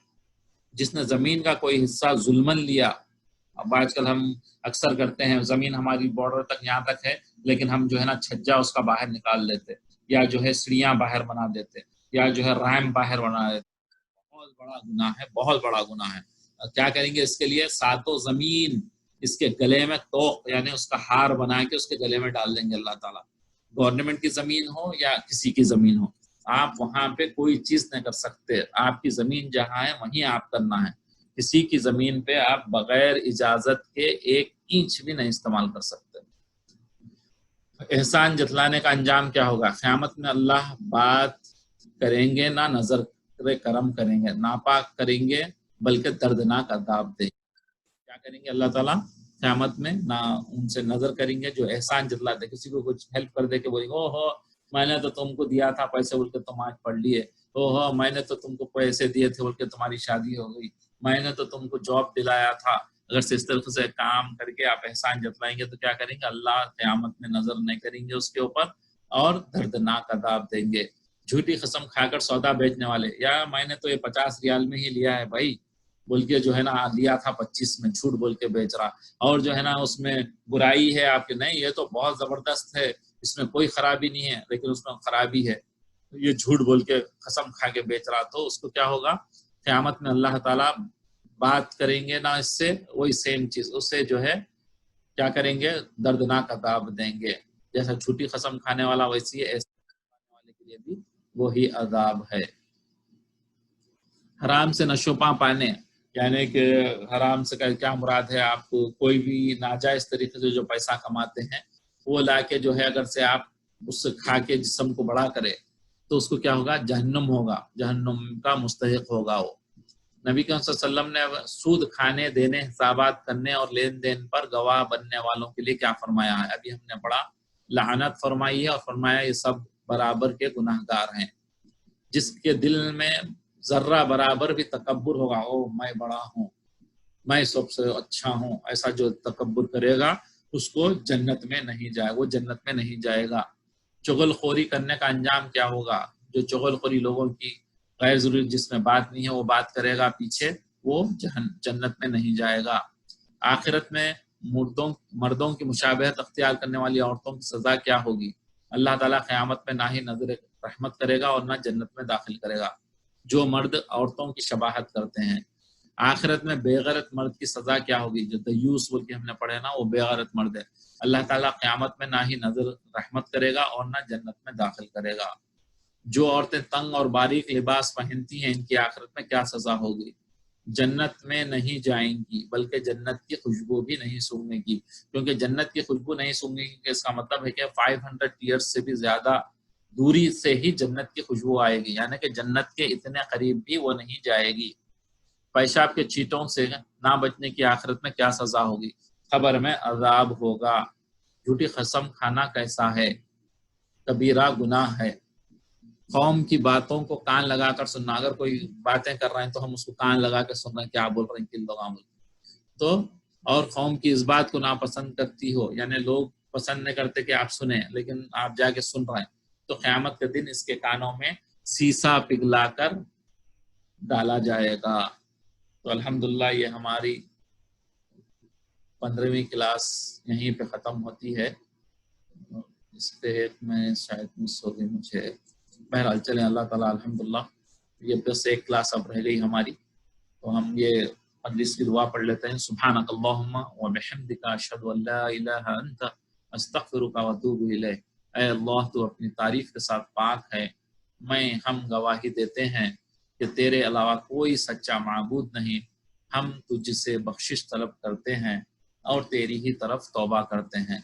جس نے زمین کا کوئی حصہ ظلمن لیا، اب آج کل ہم اکثر کرتے ہیں، زمین ہماری بارڈر تک یہاں تک ہے لیکن ہم جو ہے نا چھجا اس کا باہر نکال لیتے، یا جو ہے سیڑھیاں باہر بنا دیتے، یا جو ہے رحم باہر بنا دیتے، بہت بڑا گناہ ہے، بہت بڑا گناہ ہے۔ کیا کریں گے اس کے لیے؟ ساتوں زمین اس کے گلے میں توق، یعنی اس کا ہار بنا کے اس کے گلے میں ڈال دیں گے اللہ تعالیٰ۔ گورنمنٹ کی زمین ہو یا کسی کی زمین ہو، آپ وہاں پہ کوئی چیز نہیں کر سکتے۔ آپ کی زمین جہاں ہے وہیں آپ کرنا ہے۔ کسی کی زمین پہ آپ بغیر اجازت کے 1 انچ بھی نہیں استعمال کر سکتے۔ احسان جتلانے کا انجام کیا ہوگا؟ قیامت میں اللہ بات کریں گے نہ نظر کرم کریں گے، ناپاک کریں گے بلکہ دردناک عذاب دیں گے۔ کیا کریں گے اللہ تعالیٰ؟ قیامت میں نہ ان سے نظر کریں گے جو احسان جتلاتے، کسی کو کچھ ہیلپ کر دے کے بولیں گے او ہو میں نے تو تم کو دیا تھا پیسے بول کے تم آج پڑھ لیے، او ہو میں نے تو تم کو پیسے دیے تھے بول کے تمہاری شادی ہو گئی، میں نے تو تم کو جاب دلایا تھا۔ اگر سے اس طرح سے کام کر کے آپ احسان جتلائیں گے تو کیا کریں گے؟ اللہ قیامت میں نظر نہیں کریں گے اس کے اوپر اور دردناک عذاب دیں گے۔ جھوٹی قسم کھا کر سودا بیچنے والے، یا میں نے تو یہ 50 ریال میں ہی لیا ہے بھائی بول کے جو ہے نا لیا تھا 25 میں، جھوٹ بول کے بیچ رہا، اور جو ہے نا اس میں برائی ہے آپ کے، نہیں یہ تو بہت زبردست ہے، اس میں کوئی خرابی نہیں ہے لیکن اس میں خرابی ہے، یہ جھوٹ بول کے قسم کھا کے بیچ رہا، تو اس کو کیا ہوگا؟ قیامت میں اللہ تعالیٰ بات کریں گے نا اس سے، وہی سیم چیز اس سے جو ہے کیا کریں گے؟ دردناک عذاب دیں گے۔ جیسا جھوٹی قسم کھانے والا ویسی ایسے کھانے والے کے لیے بھی وہی عذاب ہے۔ حرام سے نشو پاں پانے، یعنی کہ حرام سے کیا مراد ہے؟ آپ کوئی بھی ناجائز طریقے سے جو پیسہ کماتے ہیں وہ لا کے جو ہے اگر سے آپ اس سے کھا کے جسم کو بڑا کرے تو اس کو کیا ہوگا؟ جہنم ہوگا، جہنم کا مستحق ہوگا وہ۔ نبی کریم صلی اللہ علیہ وسلم نے سود کھانے، دینے، حسابات کرنے اور لین دین پر گواہ بننے والوں کے لیے کیا فرمایا ہے؟ ابھی ہم نے پڑھا، لعنت فرمائی ہے اور فرمایا یہ سب برابر کے گناہگار ہیں۔ جس کے دل میں ذرہ برابر بھی تکبر ہوگا، او میں بڑا ہوں، میں سب سے اچھا ہوں، ایسا جو تکبر کرے گا اس کو جنت میں نہیں جائے، وہ جنت میں نہیں جائے گا۔ چغل خوری کرنے کا انجام کیا ہوگا؟ جو چغل خوری لوگوں کی غیر ضروری جس میں بات نہیں ہے وہ بات کرے گا پیچھے، وہ جنت میں نہیں جائے گا۔ آخرت میں مردوں کی مشابہت اختیار کرنے والی عورتوں کی سزا کیا ہوگی؟ اللہ تعالیٰ قیامت میں نہ ہی نظر رحمت کرے گا اور نہ جنت میں داخل کرے گا جو مرد عورتوں کی شباہت کرتے ہیں۔ آخرت میں بے غیرت مرد کی سزا کیا ہوگی؟ جو دیوس بول کے ہم نے پڑھے نا، وہ بے غیرت مرد ہے۔ اللہ تعالیٰ قیامت میں نہ ہی نظر رحمت کرے گا اور نہ جنت میں داخل کرے گا۔ جو عورتیں تنگ اور باریک لباس پہنتی ہیں ان کی آخرت میں کیا سزا ہوگی؟ جنت میں نہیں جائیں گی بلکہ جنت کی خوشبو بھی نہیں سونگنے گی، کیونکہ جنت کی خوشبو نہیں سونگنے گی اس کا مطلب ہے کہ 500 ایئرس سے بھی زیادہ دوری سے ہی جنت کی خوشبو آئے گی، یعنی کہ جنت کے اتنے قریب بھی وہ نہیں جائے گی۔ پیشاب کے چیٹوں سے نہ بچنے کی آخرت میں کیا سزا ہوگی؟ قبر میں عذاب ہوگا۔ جھوٹی قسم کھانا کیسا ہے؟ کبیرہ گناہ ہے۔ قوم کی باتوں کو کان لگا کر سننا. اگر کوئی باتیں کر رہے ہیں تو ہم اس کو کان لگا کر سن رہے ہیں کیا بول رہے ہیں کن لوگ عمل. تو اور قوم کی اس بات کو ناپسند کرتی ہو، یعنی لوگ پسند نہیں کرتے کہ آپ سنیں لیکن آپ جا کے سن رہے ہیں، تو قیامت کے دن اس کے کانوں میں سیسا پگھلا کر ڈالا جائے گا. تو الحمدللہ یہ ہماری 15ویں کلاس یہیں پہ ختم ہوتی ہے. اس پہ میں شاید مس ہو گئی مجھے. بہرحال چلیں، اللہ تعالیٰ الحمدللہ یہ بس ایک کلاس اب رہ گئی ہماری، تو ہم یہ مجلس کی دعا پڑھ لیتے ہیں. سبحانک اللہم وبحمدک اشہد ان لا الہ انت استغفرک واتوب الیک. اے اللہ تو اپنی تعریف کے ساتھ پاک ہے، ہم گواہی دیتے ہیں کہ تیرے علاوہ کوئی سچا معبود نہیں. ہم تجھ سے بخشش طلب کرتے ہیں اور تیری ہی طرف توبہ کرتے ہیں.